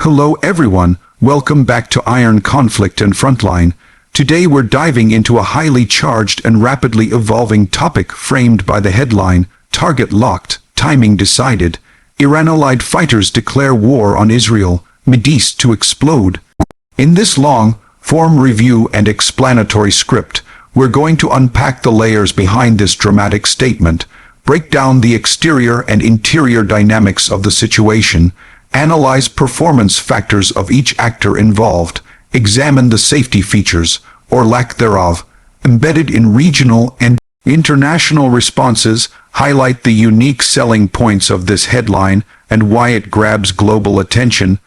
Hello everyone, welcome back to Iron Conflict and Frontline. Today we're diving into a highly charged and rapidly evolving topic framed by the headline, Target Locked, Timing Decided. Iran-allied fighters declare war on Israel, Mideast to explode. In this long-form review and explanatory script, we're going to unpack the layers behind this dramatic statement, break down the exterior and interior dynamics of the situation, analyze performance factors of each actor involved, examine the safety features, or lack thereof, embedded in regional and international responses, highlight the unique selling points of this headline and why it grabs global attention,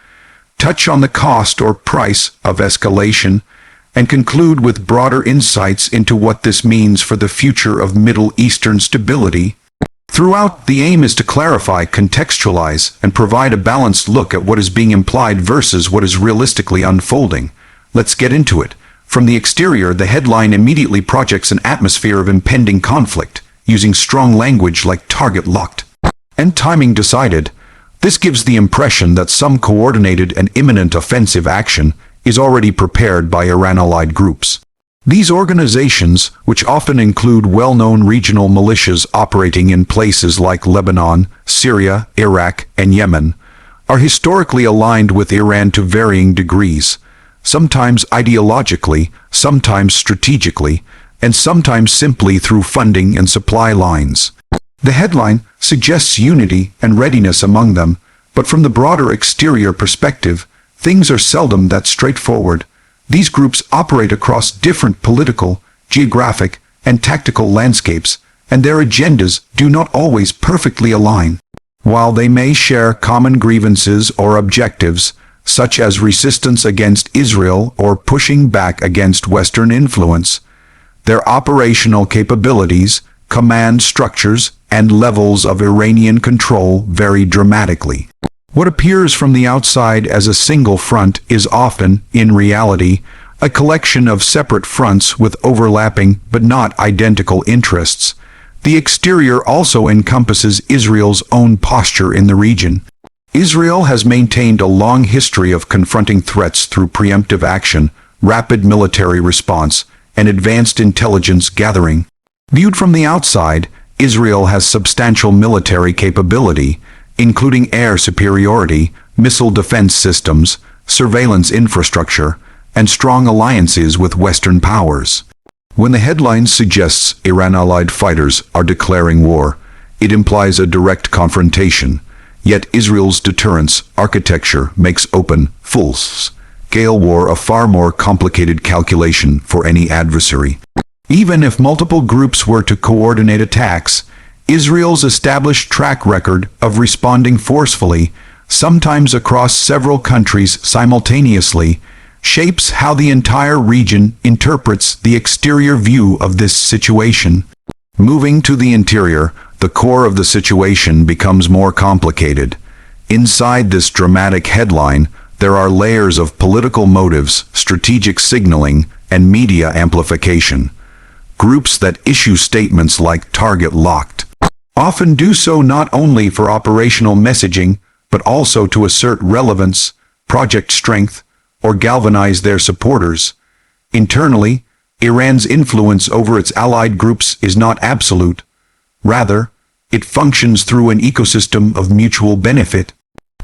touch on the cost or price of escalation, and conclude with broader insights into what this means for the future of Middle Eastern stability. Throughout, the aim is to clarify, contextualize, and provide a balanced look at what is being implied versus what is realistically unfolding. Let's get into it. From the exterior, the headline immediately projects an atmosphere of impending conflict, using strong language like target locked and timing decided. This gives the impression that some coordinated and imminent offensive action is already prepared by Iran-allied groups. These organizations, which often include well-known regional militias operating in places like Lebanon, Syria, Iraq, and Yemen, are historically aligned with Iran to varying degrees, sometimes ideologically, sometimes strategically, and sometimes simply through funding and supply lines. The headline suggests unity and readiness among them, but from the broader exterior perspective, things are seldom that straightforward. These groups operate across different political, geographic, and tactical landscapes, and their agendas do not always perfectly align. While they may share common grievances or objectives, such as resistance against Israel or pushing back against Western influence, their operational capabilities, command structures, and levels of Iranian control vary dramatically. What appears from the outside as a single front is often, in reality, a collection of separate fronts with overlapping but not identical interests. The exterior also encompasses Israel's own posture in the region. Israel has maintained a long history of confronting threats through preemptive action, rapid military response, and advanced intelligence gathering. Viewed from the outside, Israel has substantial military capability, including air superiority, missile defense systems, surveillance infrastructure, and strong alliances with Western powers. When the headline suggests Iran-allied fighters are declaring war, it implies a direct confrontation, yet Israel's deterrence architecture makes open, full-scale war a far more complicated calculation for any adversary. Even if multiple groups were to coordinate attacks, Israel's established track record of responding forcefully, sometimes across several countries simultaneously, shapes how the entire region interprets the exterior view of this situation. Moving to the interior, the core of the situation becomes more complicated. Inside this dramatic headline, there are layers of political motives, strategic signaling, and media amplification. Groups that issue statements like target locked often do so not only for operational messaging, but also to assert relevance, project strength, or galvanize their supporters. Internally, Iran's influence over its allied groups is not absolute. Rather, it functions through an ecosystem of mutual benefit.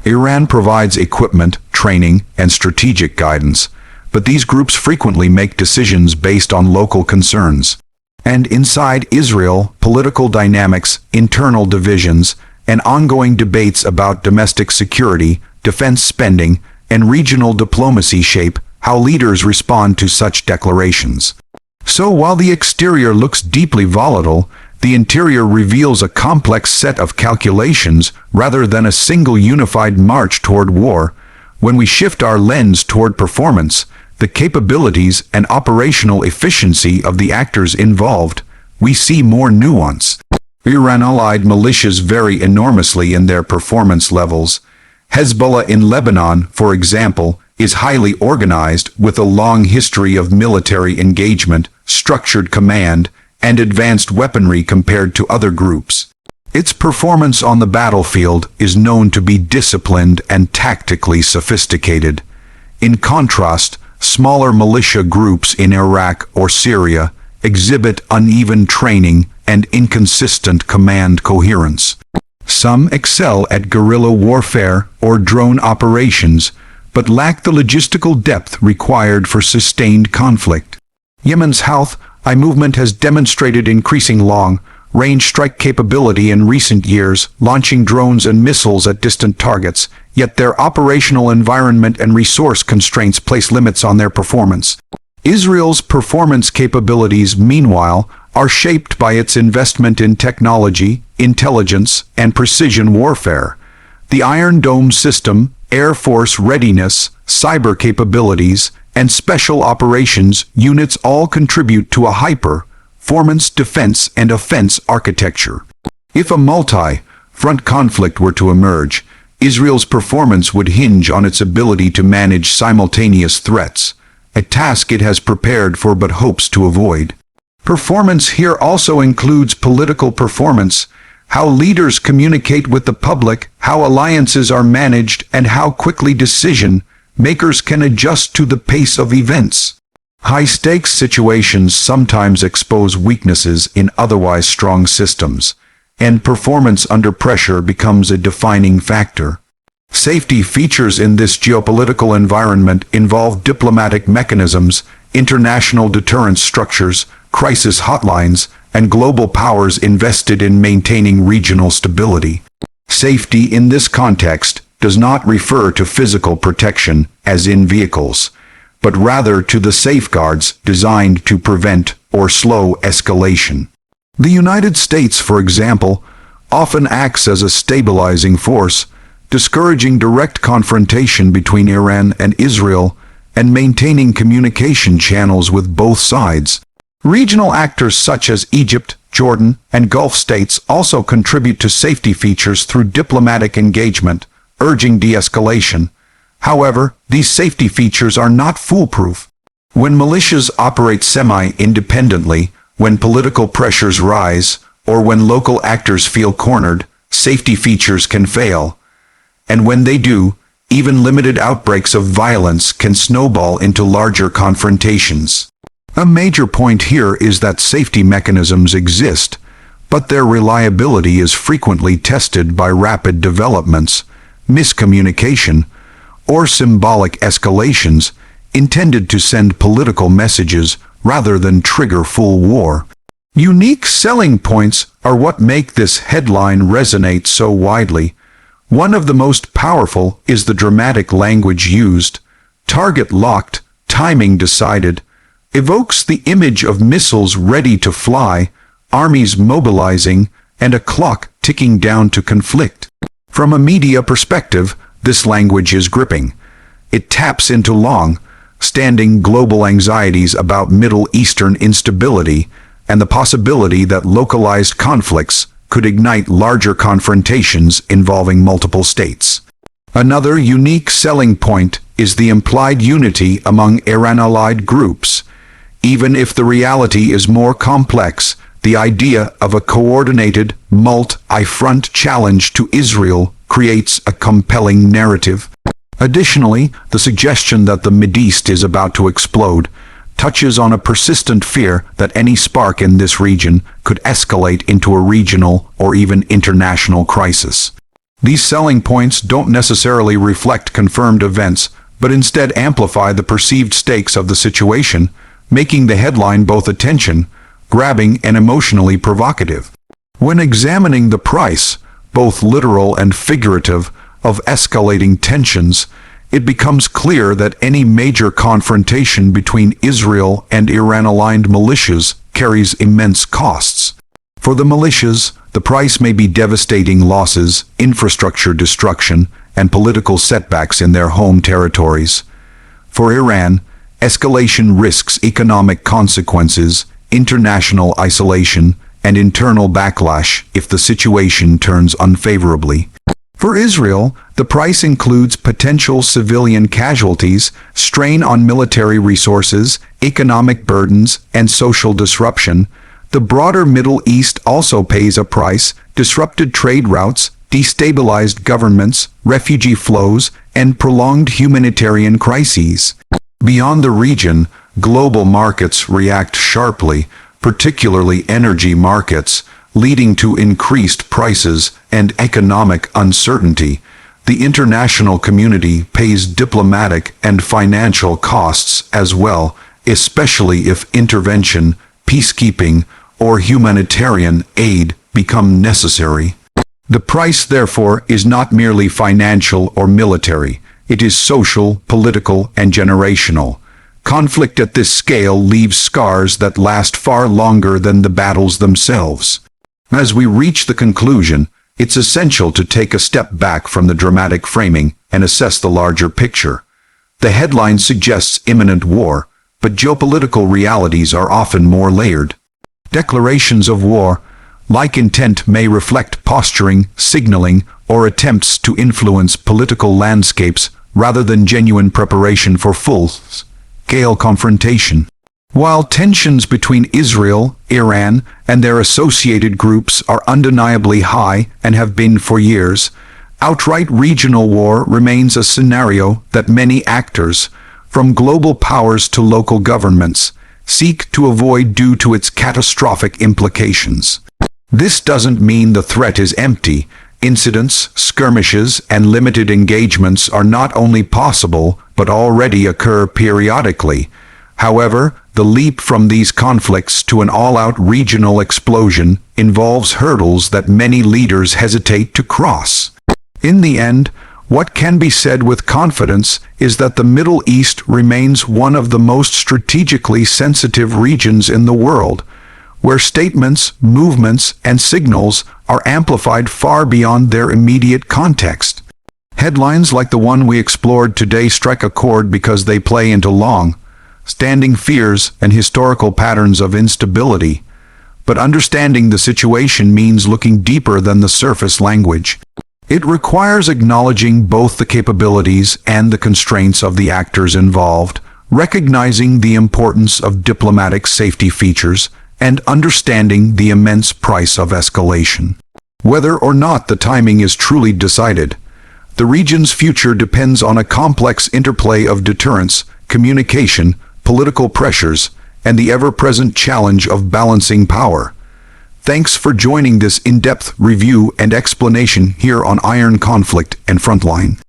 Iran provides equipment, training, and strategic guidance, but these groups frequently make decisions based on local concerns. And inside Israel, political dynamics, internal divisions, and ongoing debates about domestic security, defense spending, and regional diplomacy shape how leaders respond to such declarations. So while the exterior looks deeply volatile, the interior reveals a complex set of calculations rather than a single unified march toward war. When we shift our lens toward performance, the capabilities and operational efficiency of the actors involved, we see more nuance. Iran-allied militias vary enormously in their performance levels. Hezbollah in Lebanon, for example, is highly organized with a long history of military engagement, structured command, and advanced weaponry compared to other groups. Its performance on the battlefield is known to be disciplined and tactically sophisticated. In contrast, smaller militia groups in Iraq or Syria exhibit uneven training and inconsistent command coherence. Some excel at guerrilla warfare or drone operations, but lack the logistical depth required for sustained conflict. Yemen's Houthi movement has demonstrated increasing long-range strike capability in recent years, launching drones and missiles at distant targets, yet their operational environment and resource constraints place limits on their performance. Israel's performance capabilities, meanwhile, are shaped by its investment in technology, intelligence, and precision warfare. The Iron Dome system, Air Force readiness, cyber capabilities, and special operations units all contribute to a high-performance defense and offense architecture. If a multi-front conflict were to emerge, Israel's performance would hinge on its ability to manage simultaneous threats, a task it has prepared for but hopes to avoid. Performance here also includes political performance, how leaders communicate with the public, how alliances are managed, and how quickly decision-makers can adjust to the pace of events. High-stakes situations sometimes expose weaknesses in otherwise strong systems, and performance under pressure becomes a defining factor. Safety features in this geopolitical environment involve diplomatic mechanisms, international deterrence structures, crisis hotlines, and global powers invested in maintaining regional stability. Safety in this context does not refer to physical protection, as in vehicles, but rather to the safeguards designed to prevent or slow escalation. The United States, for example, often acts as a stabilizing force, discouraging direct confrontation between Iran and Israel and maintaining communication channels with both sides. Regional actors such as Egypt, Jordan, and Gulf states also contribute to safety features through diplomatic engagement, urging de-escalation. However, these safety features are not foolproof. When militias operate semi-independently, when political pressures rise, or when local actors feel cornered, safety features can fail. And when they do, even limited outbreaks of violence can snowball into larger confrontations. A major point here is that safety mechanisms exist, but their reliability is frequently tested by rapid developments, miscommunication, or symbolic escalations intended to send political messages rather than trigger full war. Unique selling points are what make this headline resonate so widely. One of the most powerful is the dramatic language used. Target locked, timing decided, evokes the image of missiles ready to fly, armies mobilizing, and a clock ticking down to conflict. From a media perspective, this language is gripping. It taps into long-standing global anxieties about Middle Eastern instability and the possibility that localized conflicts could ignite larger confrontations involving multiple states. Another unique selling point is the implied unity among Iran-allied groups. Even if the reality is more complex, the idea of a coordinated, multi-front challenge to Israel creates a compelling narrative. Additionally, the suggestion that the Mideast is about to explode touches on a persistent fear that any spark in this region could escalate into a regional or even international crisis. These selling points don't necessarily reflect confirmed events, but instead amplify the perceived stakes of the situation, making the headline both attention-grabbing and emotionally provocative. When examining the price, both literal and figurative, of escalating tensions, it becomes clear that any major confrontation between Israel and Iran-aligned militias carries immense costs. For the militias, the price may be devastating losses, infrastructure destruction, and political setbacks in their home territories. For Iran, escalation risks economic consequences, international isolation, and internal backlash if the situation turns unfavorably. For Israel, the price includes potential civilian casualties, strain on military resources, economic burdens, and social disruption. The broader Middle East also pays a price: disrupted trade routes, destabilized governments, refugee flows, and prolonged humanitarian crises. Beyond the region, global markets react sharply, particularly energy markets, leading to increased prices and economic uncertainty. The international community pays diplomatic and financial costs as well, especially if intervention, peacekeeping, or humanitarian aid become necessary. The price, therefore, is not merely financial or military. It is social, political, and generational. Conflict at this scale leaves scars that last far longer than the battles themselves. As we reach the conclusion, it's essential to take a step back from the dramatic framing and assess the larger picture. The headline suggests imminent war, but geopolitical realities are often more layered. Declarations of war, like intent, may reflect posturing, signaling, or attempts to influence political landscapes rather than genuine preparation for full-scale confrontation. While tensions between Israel, Iran, and their associated groups are undeniably high and have been for years, outright regional war remains a scenario that many actors, from global powers to local governments, seek to avoid due to its catastrophic implications. This doesn't mean the threat is empty. Incidents, skirmishes, and limited engagements are not only possible, but already occur periodically. However, the leap from these conflicts to an all-out regional explosion involves hurdles that many leaders hesitate to cross. In the end, what can be said with confidence is that the Middle East remains one of the most strategically sensitive regions in the world, where statements, movements, and signals are amplified far beyond their immediate context. Headlines like the one we explored today strike a chord because they play into long-standing fears and historical patterns of instability. But understanding the situation means looking deeper than the surface language. It requires acknowledging both the capabilities and the constraints of the actors involved, recognizing the importance of diplomatic safety features, and understanding the immense price of escalation. Whether or not the timing is truly decided, the region's future depends on a complex interplay of deterrence, communication, political pressures, and the ever-present challenge of balancing power. Thanks for joining this in-depth review and explanation here on Iron Conflict and Frontline.